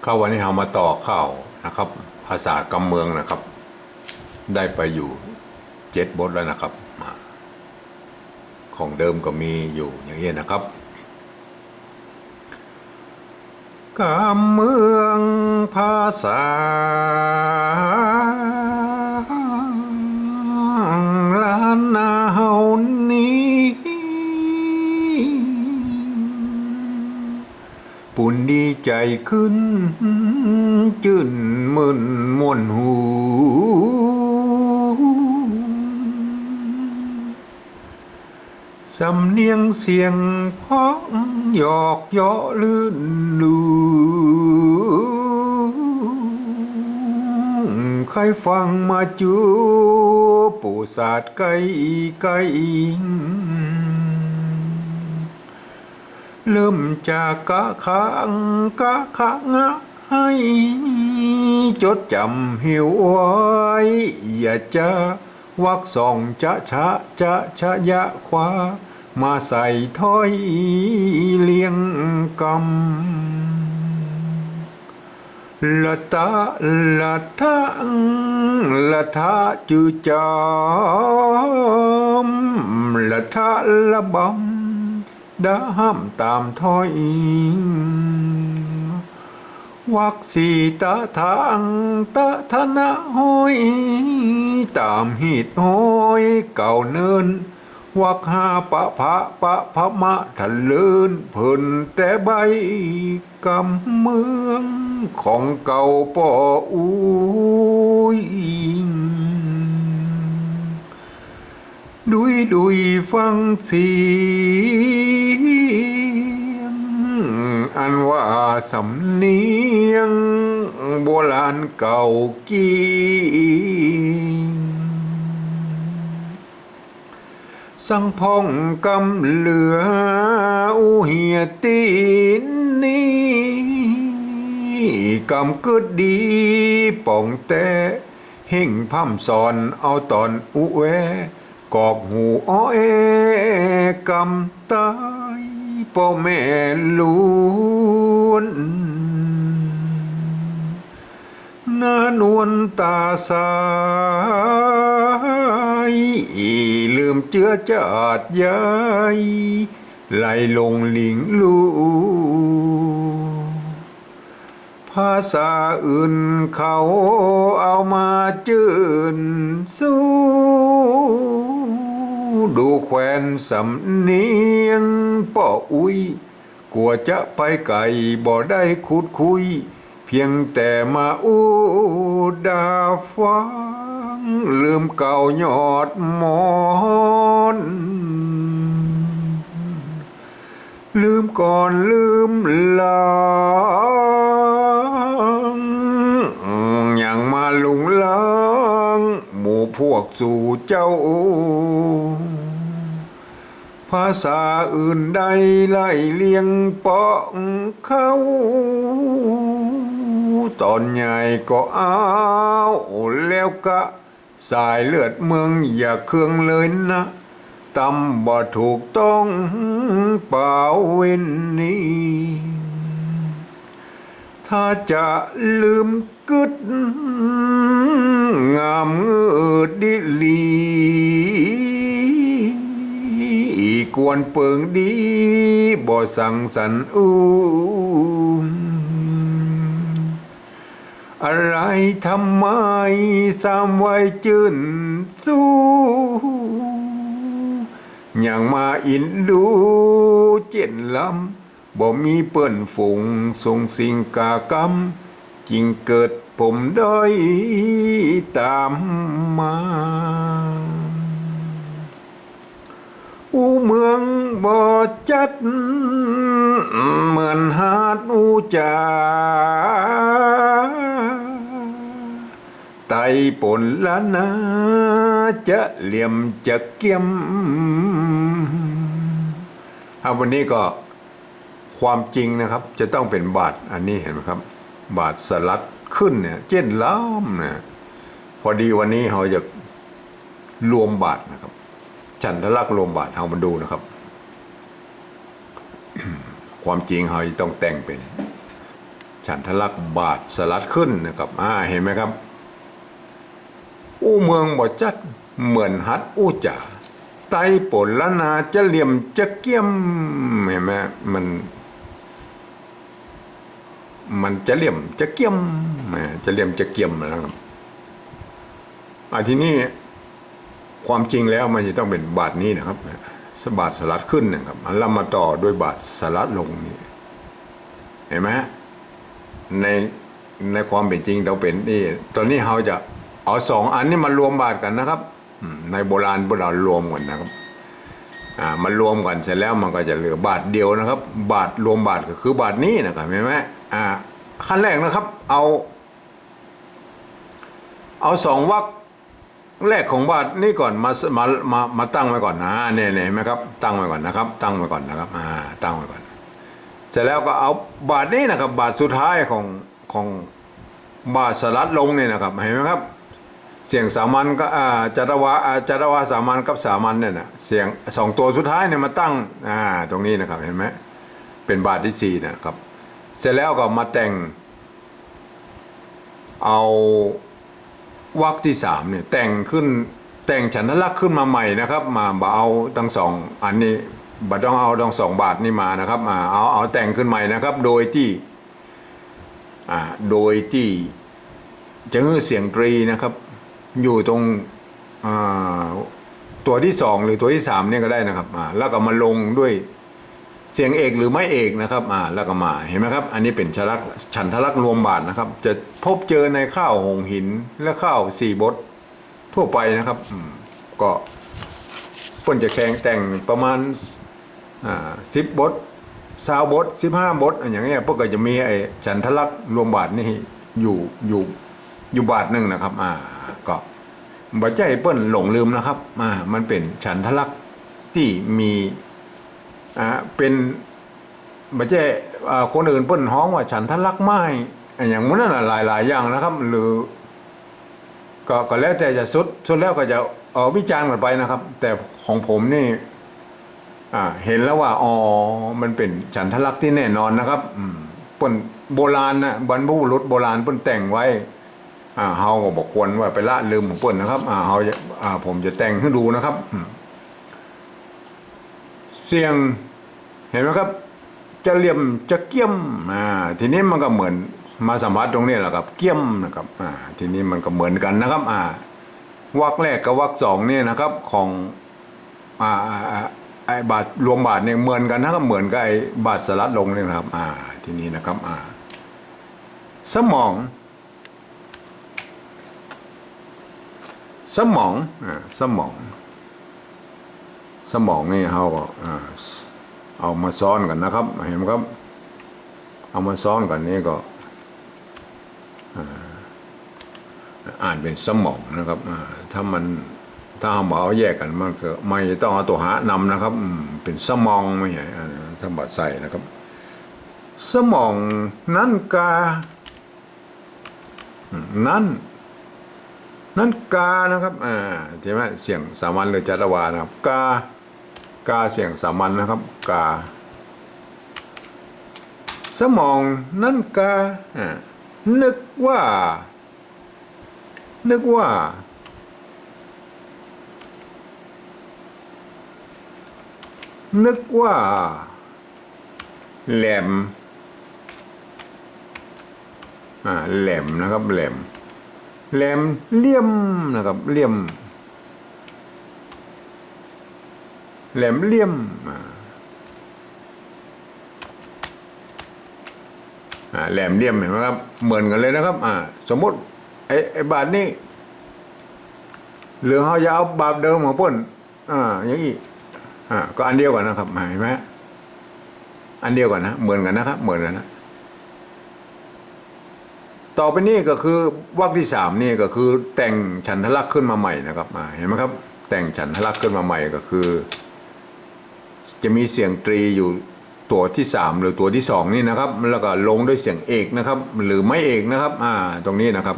เข้าวันนี้เรามาต่อข้าวนะครับภาษากำเมืองนะครับได้ไปอยู่7 บทแล้วนะครับของเดิมก็มีอยู่อย่างนี้นะครับกำเมืองภาษาล้านนาเฮานี้ปุ่นดีใจขึ้นจื่นมึนม่วนหูสำเนียงเสียงเพราะหยอกเยาะลื่นลูใครฟังมาจูปู่ศาสตร์ไกลไกลเริ่มจากกะขะงะให้จดจำหิวไว้อย่าจะวักส่องจะชะยะขวามาใส่ถ้อยเลียงกำละตะละทะละทะจือจอมละทะละบำดาห้ามตามถ้อยวักสีตะทังตะทะนะห้อยตามหิดห้อยเก่าเนินวักหาปะพะมะทะเลินเพิ่นแต่ใบกำเมืองของเก่าป่ออุ้ยดุยฟังเสียงอันว่าสำเนียงโบราณเก่ากีสังพองกำเหลืออุเหียตีนนี้กำกึดดีป่องแต่เฮ่งพ่ำสอนเอาตอนอุแวกอกหูอ้อกำตายพ่อแม่ล้วนหน้านวลตาสายลืมเจือจาดยายไหลลงหลิงลูภาษาอื่นเขาเอามาจื่นสู้ดูแควนสำเนียงป่ออุ้ยกลัวจะไปไก่บ่ได้คุดคุยเพียงแต่มาอู้ดาฟังลืมเก่ายอดมอนลืมก่อนลืมหลังอย่างมาลุงลังหมู่พวกสู่เจ้าภาษาอื่นใดไล่เลียงเปาะเขาตอนใหญ่ก็เอาแล้วกะสายเลือดเมืองอย่าเครื่องเลยนะตำบ่ถูกต้องเปล่าเว้นนี้ถ้าจะลืมกึดงามเงืดดิลีกวนเปิงดีบ่สั่งสรรอู้อะไรทำไมสามไว้จื่นสู้อย่างมาอินดูเจ็ดลำบ่มีเปิ้นฝงทรงสิ่งกากรรมจิงเกิดผมด้อยตามมาอูเมืองบ่จัดเหมือนหาดอูจาไตปนละนาจะเหลี่ยมจะเกี่ยมวันนี้ก็ความจริงนะครับจะต้องเป็นบาทอันนี้เห็นไหมครับบาทสลัดขึ้นเนี่ยเจ็ดล้ำนะพอดีวันนี้เราจะรวมบาทนะครับฉันทลักษณ์รวมบาทเรามาดูนะครับ ความจริงเราต้องแต่งเป็น ฉ ฉันทลักษณ์บาทสลัดขึ้นนะครับเห็นไหมครับอู้เมืองบ่จัดเหมือนฮัดอู้จ่าไตปนละนาจะเหลี่ยมจะเกี้ยมเห็นไหมมันจะเหลี่ยมจะเกี้ยมจะเหลี่ยมจะเกี้ยมนะครับทีนี้ความจริงแล้วมันจะต้องเป็นบาทนี้นะครับบาทสลัดขึ้นนะครับแล้วมาต่อด้วยบาทสลัดลงนี่เห็นไหมในความเป็นจริงเราเป็นนี่ตอนนี้เราจะเอาสองอันนี้มารวมบาทกันนะครับในโบราณพวกเรารวมกันนะครับมันรวมกันเสร็จแล้วมันก็จะเหลือบาทเดียวนะครับบาทรวมบาทก็คือบาทนี้นะครับเห็นไหมขั้นแรกนะครับเอาสองวรรคแรกของบาทนี่ก่อนมาตั้งไว้ก่อนเนี่ยเห็นไหมครับตั้งไว้ก่อนนะครับตั้งไว้ก่อนนะครับตั้งไว้ก่อนเสร็จแล้วก็เอาบาทนี้นะครับบาทสุดท้ายของบาทสลัดลงเนี่ยนะครับเห็นไหมครับเสียงสามัญก็จัตวาสามัญกับสามัญเนี่ยนะเสียงสองตัวสุดท้ายเนี่ยมาตั้งตรงนี้นะครับเห็นไหมเป็นบาทที่สี่นะครับเสร็จแล้วก็มาแต่งเอาวรรคที่สามเนี่ยแต่งฉันทลักษณ์ขึ้นมาใหม่นะครับมาเอาทั้งสองอันนี้บัต้องเอาทั้งสองบาทนี่มานะครับเอาแต่งขึ้นใหม่นะครับโดยที่จะฮือเสียงตรีนะครับอยู่ตรงตัวที่สองหรือตัวที่สามเนี่ยก็ได้นะครับแล้วก็มาลงด้วยเสียงเอกหรือไม่เอกนะครับแล้วก็มาเห็นไหมครับอันนี้เป็นฉันทลักษณ์รวมบาทนะครับจะพบเจอในข้าวหงหินและข้าวสี่บททั่วไปนะครับก็เพิ่นจะแข่งแต่งประมาณ10 บท20 บท15 บทอย่างเงี้ยพวกก็จะมีไอ้ฉันทลักษณ์รวมบาทนี่อยู่บาทหนึ่งนะครับก็บ่ใจเปิ้นหลงลืมนะครับมันเป็นฉันทลักษณ์ที่มีเป็นบ่ใช่คนอื่นเปิ้นฮ้องว่าฉันทลักษณ์ไม้อย่างนั้นน่ะหลายอย่างนะครับหรือก็แล้วแต่จะสุดแล้วก็จะวิจารณ์กันไปนะครับ แต่ของผมนี่เห็นแล้วว่ามันเป็นฉันทลักษณ์ที่แน่นอนนะครับเปิ้นโบราณนะบรรพบุรุษโบราณเปิ้นแต่งไว้เฮาก็บอกควรว่าไปละลืมของเปิ้นนะครับผมจะแต่งให้ดูนะครับเสียงเห็นไหมครับจะเหลี่ยมจะเกี้ยมทีนี้มันก็เหมือนมาสัมผัสตรงนี้แหละครับเกี้ยมนะครับทีนี้มันก็เหมือนกันนะครับวรรคแรกกับวรรคสองเนี่ยนะครับของไอ้บาทรวมบาทเนี่ยเหมือนกันนะครับเหมือนกับไอ้บาทสลัดลงเนี่ยนะครับทีนี้นะครับสมองนี่เขาก็เอามาซ้อนกันนะครับเห็นไหมครับเอามาซ้อนกันนี่ก็อ่านเป็นสมองนะครับถ้าเราเอาแยกกันมันก็ไม่ต้องเอาตัวหานำนะครับเป็นสมองไม่ใช่ถ้าบัดใส่นะครับสมองนั่นกานั่นกานะครับใช่ไหมเสียงสามัญหรือจัตวานะครับกาเสียงสามัญนะครับกาสมองนั่นกานึกว่าแหลมนะครับแหลมเลี่ยมนะครับเลี่ยมแหลมเลี่ยมแหลมเลี่ยมเห็นไหมครับเหมือนกันเลยนะครับสมมติไอ้บาทนี้หรือเขาจะเอาบาทเดิมของเพิ่นอย่างนี้ก็อันเดียวกันนะครับเห็นไหมอันเดียวกันนะเหมือนกันนะครับเหมือนกันนะต่อไปนี้ก็คือวรรคที่สามนี่ก็คือแต่งฉันทลักษณ์ขึ้นมาใหม่นะครับเห็นไหมครับแต่งฉันทลักษณ์ขึ้นมาใหม่ก็คือจะมีเสียงตรีอยู่ตัวที่สามหรือตัวที่สองนี่นะครับแล้วก็ลงด้วยเสียงเอกนะครับหรือไม่เอกนะครับตรงนี้นะครับ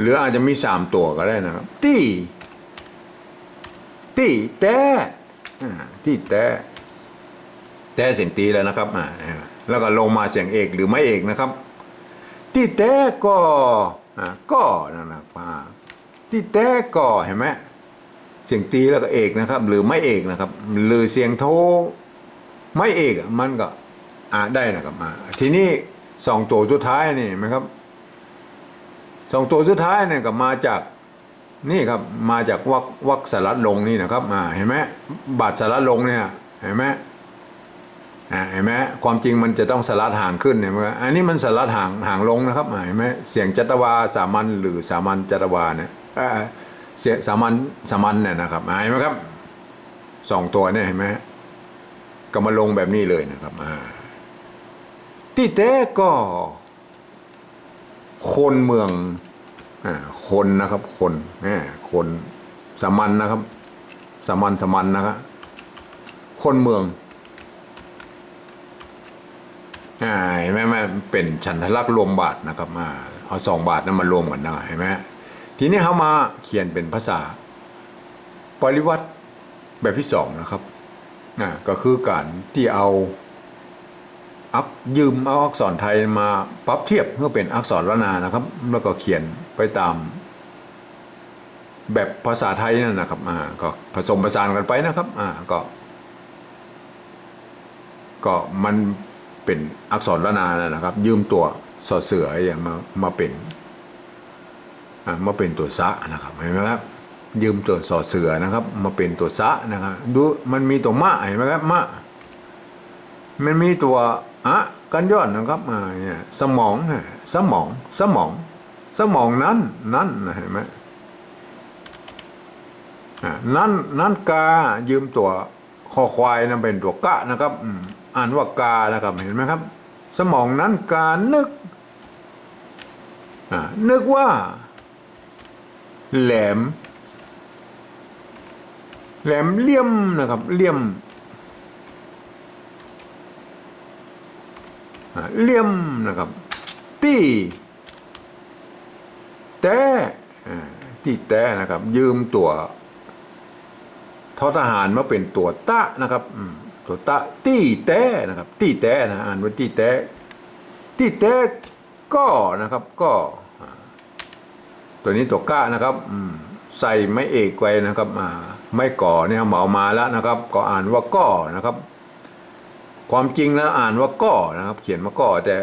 หรืออาจจะมี3 ตัวก็ได้นะครับตี้แต่ที่แต่เสียงตีแล้วนะครับ แล้วก็ลงมาเสียงเอกหรือไม่เอกนะครับที่แต่ก็ก็นะครับที่แต่ก็เห็นไหมเสียงตีแล้วก็เอกนะครับหรือไม่เอกนะครับหรือเสียงโทไม่เอกมันก็ได้นะครับทีนี้สองตัวสุดท้ายนี่ไหมครับสองตัวสุดท้ายเนี่ยก็มาจากนี่ครับมาจากวักสลัดลงนี่นะครับเห็นไหมบาดสลัดลงเนี่ยเห็นไหมเห็นไหมความจริงมันจะต้องสลัดห่างขึ้นเห็นไหมอันนี้มันสลัดห่างลงนะครับเห็นไหมเสียงจัตวาสามัญหรือสามัญจัตวาเนี่ยเสียงสามัญเนี่ยนะครับเห็นไหมครับสองตัวเนี่ยเห็นไหมก็มาลงแบบนี้เลยนะครับที่แต่ก็คนเมืองคนนะครับคนสามัญนะครับสามัญนะครับคนเมืองเห็นไหมเป็นฉันทลักษณ์รวมบาทนะครับเอา2 บาทนั้นมารวมกันนะเห็นไหมทีนี้เขามาเขียนเป็นภาษาปริวัติแบบที่2นะครับก็คือการที่เอายืมเอาอักษรไทยมาปรับเทียบเพื่อเป็นอักษรล้านนานะครับแล้วก็เขียนไปตามแบบภาษาไทยนั่นนะครับก็ผสมผสานกันไปนะครับก็มันเป็นอักษรล้านนานะครับยืมตัวสอเสืออย่างมาเป็นตัวซะนะครับเห็นไหมครับยืมตัวสอเสือนะครับมาเป็นตัวซะนะครับดูมันมีตัวมะเห็นไหมครับมะมันมีตัวกันย้อนนะครับเนี่ยสมองนั้นเห็นไหมนั้นกายืมตัวคอควายนั่นเป็นตัวกะนะครับอ่านว่ากานะครับเห็นไหมครับสมองนั้นกานึกว่าแหลมเลี่ยมนะครับเลี่ยมนะครับตี้แต่นะครับยืมตัวทอทหารมาเป็นตัวตะนะครับตัวตะตี้แต่นะครับตี้แต่อ่านว่าตี้แต่ก็นะครับก็ตัวนี้ตัวกะนะครับใส่ไม่เอกไว้นะครับไม่ก่อเนี่ยเหมามาแล้วนะครับก็อ่านว่าก็นะครับความจริงแล้วอ่านว่าก็นะครับเขียนมาก็แต่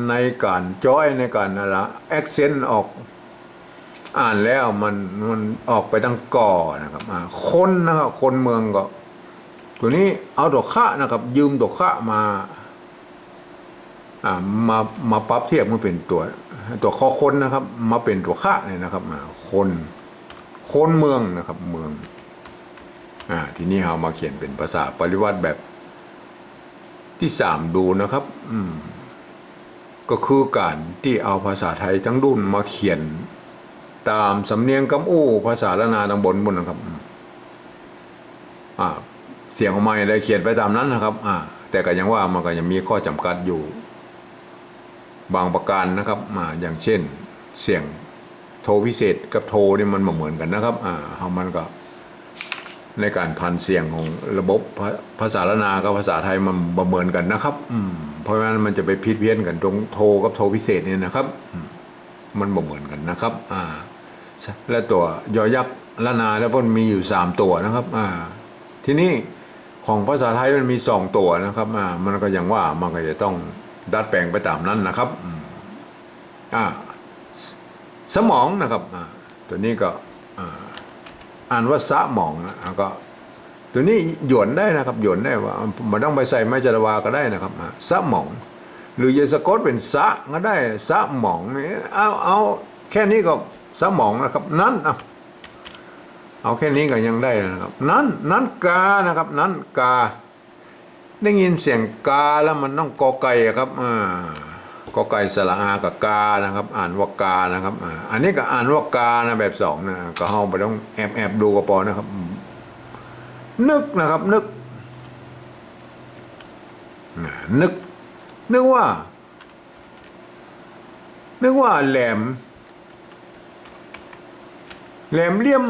ในการจ้อยในการอะไรแอคเซนต์ออกอ่านแล้วมันออกไปตั้งก่อนะครับคนนะครับคนเมืองก็ตัวนี้เอาตัวขะนะครับยืมตัวขะมาปรับเทียบมันเป็นตัวข้อคนนะครับมาเป็นตัวขะเนี่ยนะครับคนเมืองนะครับเมืองทีนี้เรามาเขียนเป็นภาษาปริวัติแบบที่3ดูนะครับก็คือการที่เอาภาษาไทยทั้งดุนมาเขียนตามสำเนียงกำอู้ภาษาละนาดังบนนะครับเสียงของมันได้เขียนไปตามนั้นนะครับแต่ก็ยังว่ามันก็ยังมีข้อจำกัดอยู่บางประการนะครับอย่างเช่นเสียงโทพิเศษกับโทนี่มันเหมือนกันนะครับมันก็ในการพันเสียงของระบบภาษาละนากับภาษาไทยมันเหมือนกันนะครับเพราะฉะนั้นมันจะไปผิดเพี้ยนกันตรงโทกับโทพิเศษเนี่ยนะครับมันเหมือนกันนะครับและตัวยอยักษ์ละนาแล้วมันมีอยู่3ตัวนะครับทีนี้ของภาษาไทยมันมี2ตัวนะครับมันก็อย่างว่ามันก็จะต้องดัดแปลงไปตามนั้นนะครับสมองนะครับตัวนี้ก็อ่านว่าสะหมองก็ตัวนี้หยวนได้นะครับหยวนได้ว่ามันต้องไปใส่ไม้จรวาก็ได้นะครับสะหมองหรือจะสะกดเป็นสะก็ได้สะหมองนี่เอาแค่นี้ก็สะหมองนะครับนั้นเอาแค่นี้ก็ยังได้นะครับนั้นกานะครับนั้นกาได้ยินเสียงกาแล้วมันต้องกอไก่ครับกอไก่สระอากับกานะครับอ่านว่ากานะครับอันนี้ก็อ่านว่ากานะแบบ2นะก็เอาไปต้องแอบดูก็พอนะครับนึกนะครับนึกว่าแหลมเลี่ยม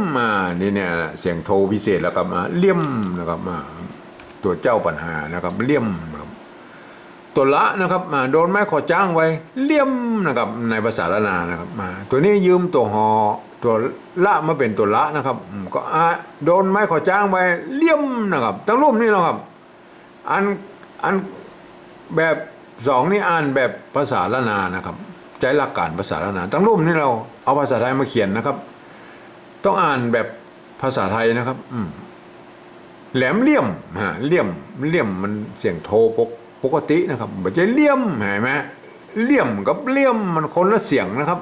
นี่เนี่ยเสียงโทพิเศษแล้วก็เลี่ยมนะครับตัวเจ้าปัญหานะครับเลี่ยมนะครับ ตัวละนะครับโดนไม้ขอจ้างไว้เลี่ยมนะครับในภาษาละนานะครับตัวนี้ยืมตัวหอตัวละมาเป็นตัวละนะครับก็โดนไม้ขอจ้างไว้เลี่ยมนะครับตั้งรูปนี้นะครับอันแบบสองนี่อ่านแบบภาษาละนานะครับใจหลักการภาษาละนาตั้งรูปนี้เราเอาภาษาไทยมาเขียนนะครับต้องอ่านแบบภาษาไทยนะครับแหลมเลี่ยมเลี่ยมมันเสียงโทปกตินะครับไม่ใช่เลี่ยมเห็นไหมเลี่ยมกับเลี่ยมมันคนละเสียงนะครับ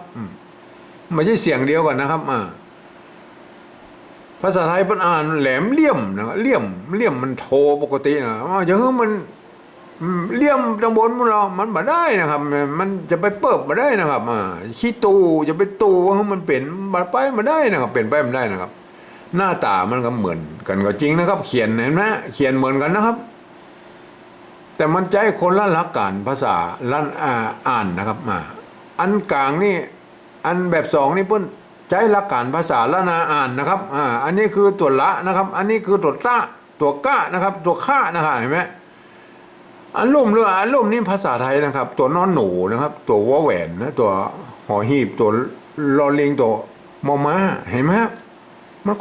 ไม่ใช่เสียงเดียวกันนะครับภาษาไทยเป็นอ่านแหลมเลี่ยมนะครับเลี่ยมมันโทปกตินะอย่างนี้มันเลี่ยมตำบลมันมาได้นะครับมันจะไปเปิบมาได้นะครับขี้ตูจะไปตูว่ามันเป็นมาไปมาได้นะครับเป็นไปมาได้นะครับหน้าตามันก็เหมือนกันก็จริงนะครับเขียนเห็นไหมเขียนเหมือนกันนะครับแต่มันใจคนละหลักการภาษาละอ่านนะครับอันกลางนี่อันแบบสองนี่เพิ่นใจหลักการภาษาละนาอ่านนะครับอันนี้คือตัวละนะครับอันนี้คือตัวต้าตัวก้านะครับตัวข้านะครับเห็นไหมอันลุ่มเรืออันลุ่มนี่ภาษาไทยนะครับตัวนอนหนูนะครับตัววอแหวนนะตัวหอหีบตัวลอลิงตัวมอม้าเห็นไหมครับมัน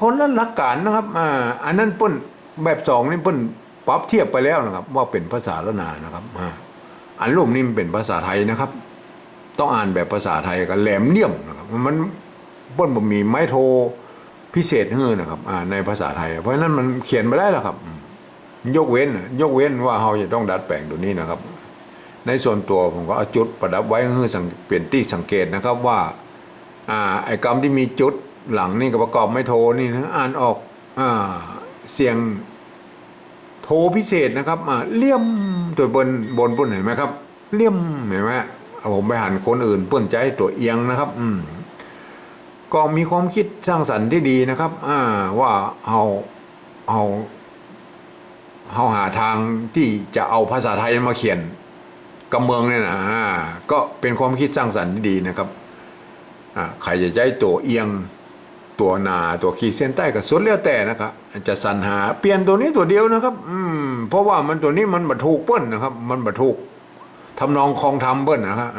คนละหลักการนะครับอันนั้นเปิ้นแบบสองนี่เปิ้นปรับเทียบไปแล้วนะครับว่าเป็นภาษาละนานะครับอันรูปนี้มันเป็นภาษาไทยนะครับต้องอ่านแบบภาษาไทยกับแหลมเลี่ยมนะครับมันเปิ้นบ่มีไม้โทพิเศษเงื่อนะครับในภาษาไทยเพราะฉะนั้นมันเขียนไม่ได้หรอกครับยกเว้นว่าเราจะต้องดัดแปลงตัวนี้นะครับในส่วนตัวผมก็เอาจุดประดับไว้เพื่อเปลี่ยนที่สังเกตนะครับว่าไอ้กรรมที่มีจุดหลังนี่ก็ประกอบไม่โทนี่นะอ่านออกเสียงโทพิเศษนะครับเลี่ยมตัวบนปุ่นเห็นไหมครับเลี่ยมเห็นไหมผมไปหันคนอื่นปุ่นใจตัวเอียงนะครับก็มีความคิดสร้างสรรค์ที่ดีนะครับว่าเอาหาทางที่จะเอาภาษาไทยมาเขียนกำเมืองเนี่ยนะก็เป็นความคิดสร้างสรรค์ที่ดีนะครับใครจะใจตัวเอียงตัวหนาตัวขีดเส้นใต้ก็สุดแล้วแต่นะครับจะสรรหาเปลี่ยนตัวนี้ตัวเดียวนะครับเพราะว่ามันตัวนี้มันบรรทุกเปิ้ลนะครับมันบรรทุกทำนองคลองทำเปิ้ลนะครับ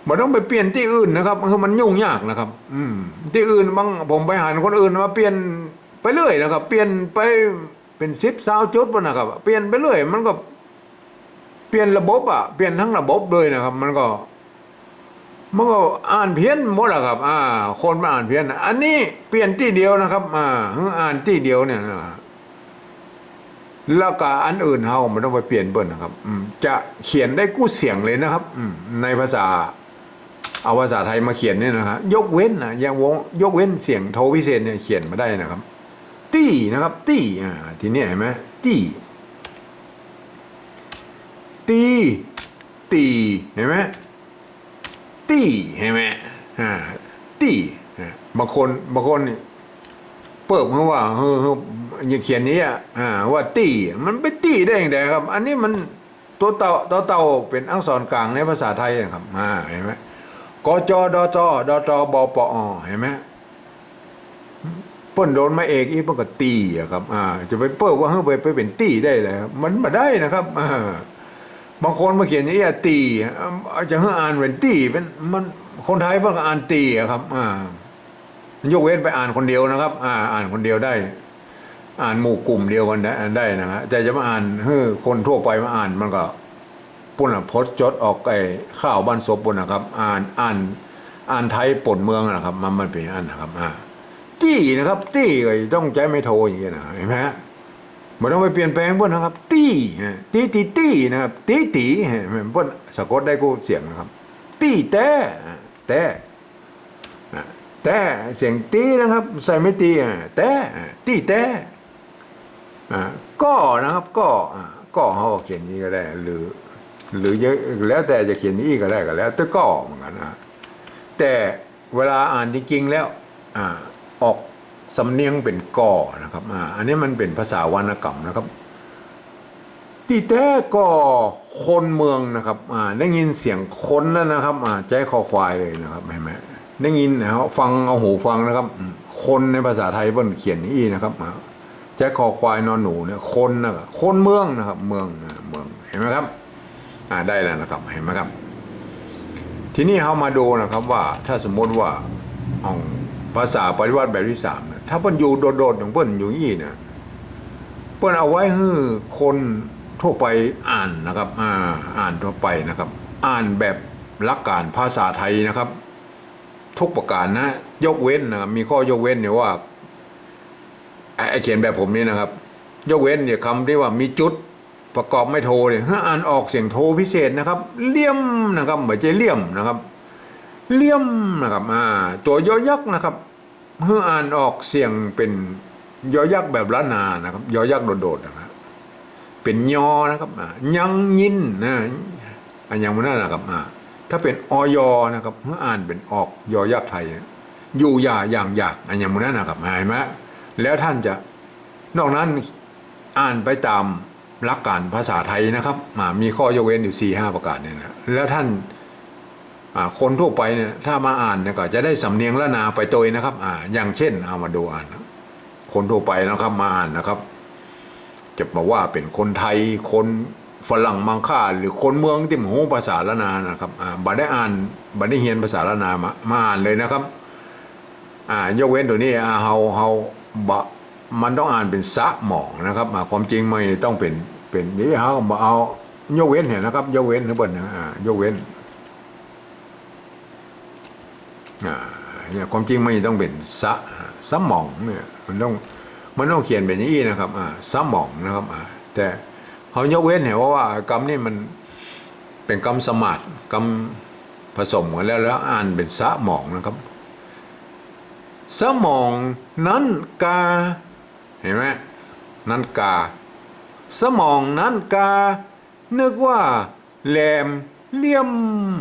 มันต้องไปเปลี่ยนที่อื่นนะครับคือมันยุ่งยากนะครับที่อื่นบางผมไปหันคนอื่นมาเปลี่ยนไปเรื่อยนะครับเปลี่ยนไปเป็น10-20จุดป่ะนะครับเปลี่ยนไปเรื่อยมันก็เปลี่ยนระบบเปลี่ยนทั้งระบบเลยนะครับมันก็อ่านเพี้ยนหมดแหละครับคนมาอ่านเพี้ยนอันนี้เปลี่ยนที่เดียวนะครับอ่านที่เดียวเนี่ยนะแล้วก็อันอื่นเฮามันต้องไปเปลี่ยนเบิ้ลนะครับจะเขียนได้กู้เสียงเลยนะครับในภาษาเอาภาษาไทยมาเขียนเนี่ยนะครับยกเว้นอย่างยกเว้นเสียงโทพิเศษเนี่ยเขียนมาได้นะครับตี้นะครับตี้ทีนี้เห็นไหมตี้ตีเห็นไหมตี้เห็นไหมตี้บางคนนี่เปิบเพราะว่าอย่าเขียนนี้ว่าตี้มันไปตี้ได้อย่างไรครับอันนี้มันตัวเต่าเป็นอักษรกลางในภาษาไทยนะครับเห็นไหมกจดตบปอเห็นไหมเปิ้นโดนมาเอกอีเปิ้นก็ตีครับจะไปเปิบว่าไปเป็นตี้ได้เลยครับมันมาได้นะครับบางคนมาเขียนอย่างนี้ตีจะให้อ่านเป็นตีเป็นมันคนไทยเพิ่งอ่านตีครับยกเว้นไปอ่านคนเดียวนะครับอ่านคนเดียวได้อ่านหมู่กลุ่มเดียวกันได้นะครับแต่จะมาอ่านให้คนทั่วไปมาอ่านมันก็ปุ่นพจน์จดออกไอ้ข้าวบ้านศพปุ่นนะครับอ่านไทยป่นเมืองนะครับมันเป็นอันนะครับตี้นะครับตี้ก็ต้องใจไม่โทอย่างนี้นะเห็นไหมมันต้องไปเปลี่ยนแปลงเพื่อนนะครับตี้นะครับตีเพื่อนสะกดได้กูเสียงนะครับตี้แต่เสียงตีนะครับใส่ไม่ตีแต่ตี้แต่ก็นะครับก็เขาเขียนนี้ก็ได้หรือเยอะแล้วแต่จะเขียนนี้ก็ได้ก็แล้วแต่ก็เหมือนกันแต่เวลาอ่านจริงๆแล้วออกสำเนียงเป็นก่อนะครับอันนี้มันเป็นภาษาวรรณกรรมนะครับที่แท้ก็คนเมืองนะครับได้ยินเสียงคนแล้วนะครับใจคอควายเลยนะครับเห็นไหมได้ยินนะครับฟังเอาหูฟังนะครับคนในภาษาไทยเพิ่นเขียนนี่นะครับใจคอควายนอนหนูเนี่ยคนนะครับคนเมืองนะครับเมือง ห็นไหมครับได้แล้วนะครับเห็นไหมครับทีนี้เรามาดูนะครับว่าถ้าสมมติว่าของภาษาปฏิวัติแบบที่สามเนี่ยถ้าเปิ้นอยู่โดดๆอย่างเปิ้นอยู่ยี่เนี่ยเปิ้นเอาไว้ให้คนทั่วไปอ่านนะครับอ่านทั่วไปนะครับอ่านแบบหลักการภาษาไทยนะครับทุกประการนะยกเว้นนะมีข้อยกเว้นเนี่ยว่าไอเขียนแบบผมนี่นะครับยกเว้นเนี่ยคำที่ว่ามีจุดประกอบไม่โทเนี่ยถ้าอ่านออกเสียงโทพิเศษนะครับเลี่ยมนะครับเหมือนจะเลี่ยมนะครับเลี่ยมนะครับตัวยอยักษ์นะครับเพื่ออ่านออกเสียงเป็นยอยักษ์แบบล้านนานะครับยอยักษ์โดดๆนะครับเป็นยอนะครับยังยินนะอย่างนั้นนะครับถ้าเป็นอยนะครับเพื่ออ่านเป็นออกยอยักษ์ไทยอยู่อย่างอยากอย่างนั้นนะครับเห็นไหมแล้วท่านจะนอกนั้นอ่านไปตามหลักการภาษาไทยนะครับมีข้อยกเว้นอยู่4-5ประการเนี่ยนะแล้วท่านคนทั่วไปเนี่ยถ้ามาอ่านเนี่ยก็จะได้สำเนียงละนาไปตัวนะครับอย่างเช่นเอามาดูอ่านคนทั่วไปนะครับมาอ่านนะครับจะบอกว่าเป็นคนไทยคนฝรั่งมังค่าหรือคนเมืองที่หูภาษาละนานะครับบัดได้อ่านบัดได้เรียนภาษาละนามาอ่านเลยนะครับยกเว้นตัวนี้เฮามันต้องอ่านเป็นสะหมองนะครับความจริงไม่ต้องเป็นนี่เขาเอายกเว้นเห็นนะครับยกเว้นนะเบิ้ลนะยกเว้นเนี่ยความจริงไม่ต้องเป็นสะหมองเนี่ยมันต้องเขียนเป็นอย่างนี้นะครับสะหมองนะครับแต่เขายกเว้นเห็นว่ากรรมนี่มันเป็นกรรมสมาร์ทกรรมผสมกันแล้วอ่านเป็นสะหมองนะครับสะหมองนั้นกาเห็นไหมนั้นกาสมองนั้นกานึกว่าแหลมเลี่ยม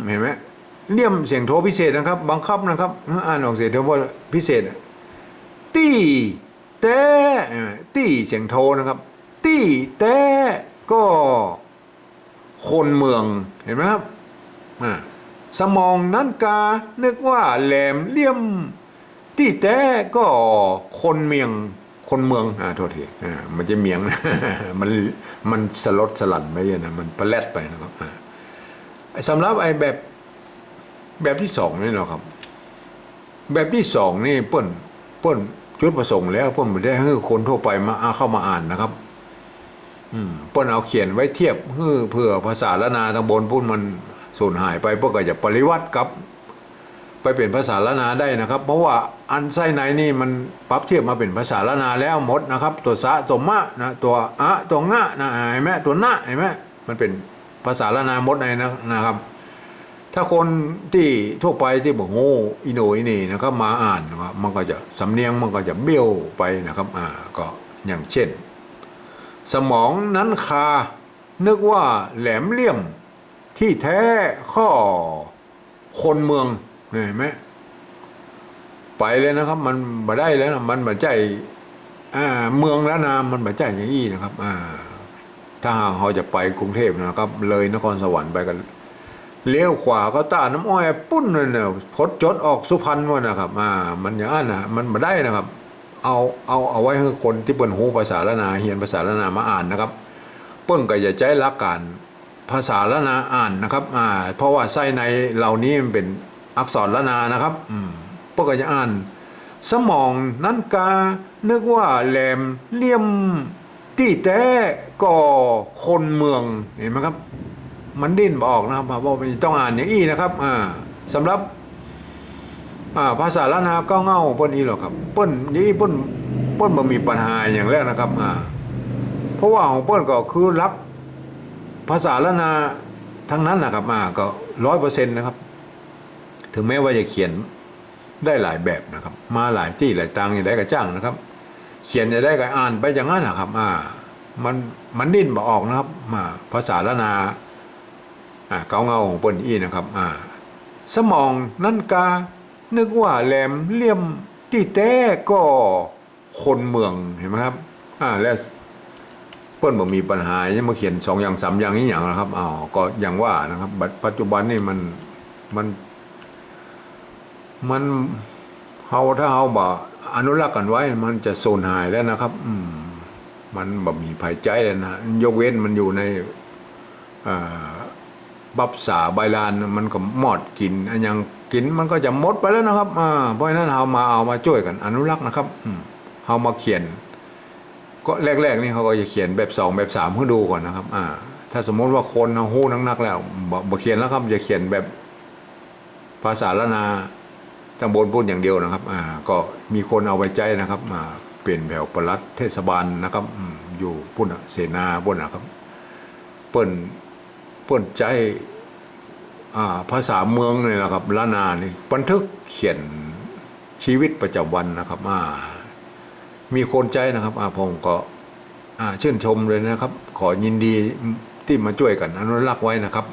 เห็นไหมเลี่ยมเสียงโทพิเศษนะครับบังคับนะครับอ่านออกเสียงโทพิเศษตี้แต่ตี้เสียงโทนะครับตี้แต่ก็คนเมืองเห็นไหมครับสมองนั้นกานึกว่าแหลมเลี่ยมตี้แต่ก็คนเมืองโทษทีมันจะเมียงนะ มันสลดสลั่นไปนะมันประแลดไปนะครับสำหรับไอ้แบบที่สองนี่เนาะครับแบบที่สองนี่เปิ้นจุดประสงค์แล้วเปิ้นไม่ได้ให้คนทั่วไปมาเข้ามาอ่านนะครับเปิ้นเอาเขียนไว้เทียบเพื่อภาษาละนาทางบนพุ่นมันสูญหายไปเพื่อก็จะปริวัติกับไปเป็นภาษาละนาได้นะครับเพราะว่าอันไส้ในนี่มันปรับเทียบมาเป็นภาษาละนาแล้วหมดนะครับตัวสะตัวมะนะตัวตัวงะนะเห็นไหมตัวนะเห็นไหมมันเป็นภาษาละนาหมดในนะครับถ้าคนที่ทั่วไปที่บอกโง่อีโนอีนี่นะครับมาอ่านนะครับมันก็จะสำเนียงมันก็จะเบี้ยวไปนะครับก็อย่างเช่นสมองนั้นคานึกว่าแหลมเลี่ยมที่แท้ข้อคนเมืองเห็นไหมไปเลยนะครับมันบ่ได้แล้วนะมันบ่ใจเมืองแล้วนะมันบ่ใจอย่างนี้นะครับถ้าเราจะไปกรุงเทพนะครับเลยนครสวรรค์ไปกันเลี้ยวขวาก็ต้าน้ำอ้อยปุ้นเลยเนี่ยพดจดออกสุพรรณวะนะครับมันอย่างนั้นนะมันบ่ได้นะครับเอาไว้ให้คนที่เปิ้นหูภาษาละนาเรียนภาษาละนามาอ่านนะครับเปิ้นก็จะใช้หลักการภาษาละนาอ่านนะครับเพราะว่าไส้ในเหล่านี้มันเป็นอักษรละนานะครับพวกก็จะอ่านสมองนั้นกานึกว่าแหลมเลี่ยมที่แต่ก็คนเมืองเห็นไหมครับมันดิ้นบอกนะครับว่าต้องอ่านอย่างอี้นะครับสำหรับภาษาละนาก็เง่าเปิ้นอีหรอกครับเปิ้นยี่เปิ้นบ่มีปัญหาอย่างแรกนะครับเพราะว่าของเปิ้นก็คือรับภาษาละนาทั้งนั้นนะครับก็ 100% นะครับถึงแม้ว่าจะเขียนได้หลายแบบนะครับมาหลายที่หลายตังอย่างไรก็จ้างนะครับเขียนจะได้ก็อ่านไปอย่างนั้นนะครับมันดิ้นบ่ออกนะครับภาษาละนาเก่าเงาของเปิ้นอี้นะครับสมองนั่นกานึกว่าแหลมเลี่ยมที่แต่ก็คนเมืองเห็นไหมครับแล้วเปิ้นบ่มีปัญหายังมาเขียน2อย่าง3อย่างนี้อย่างนะครับก็อย่างว่านะครับปัจจุบันนี่มันถ้าเฮาบ่อนุรักษ์กันไว้มันจะสูญหายแล้วนะครับมันบ่มีภัยใจแล้วนะยกเว้นมันอยู่ใน อ่าบับสาใบลานมันก็หมดกินอันยังกินมันก็จะหมดไปแล้วนะครับเพราะฉะนั้นเรามาเอามาช่วยกันอนุรักษ์นะครับเรามาเขียนก็แรกๆนี่เขาก็จะเขียนแบบ2แบบ3ให้ดูก่อนนะครับถ้าสมมติว่าคนเอาหู้นักๆแล้วบ่เขียนแล้วครับจะเขียนแบบภาษาละนาตำบลพูดอย่างเดียวนะครับก็มีคนเอาไปใจนะครับเปลี่ยนแผวปลัดเทศบาลนะครับอยู่พุ่นเสนาพุ่นนะครับเปิ้นใจภาษาเมืองเลยนะครับละนานี่บันทึกเขียนชีวิตประจำวันนะครับมีคนใจนะครับผมก็ชื่นชมเลยนะครับขอยินดีที่มาช่วยกันอนุรักษ์ไว้นะครับ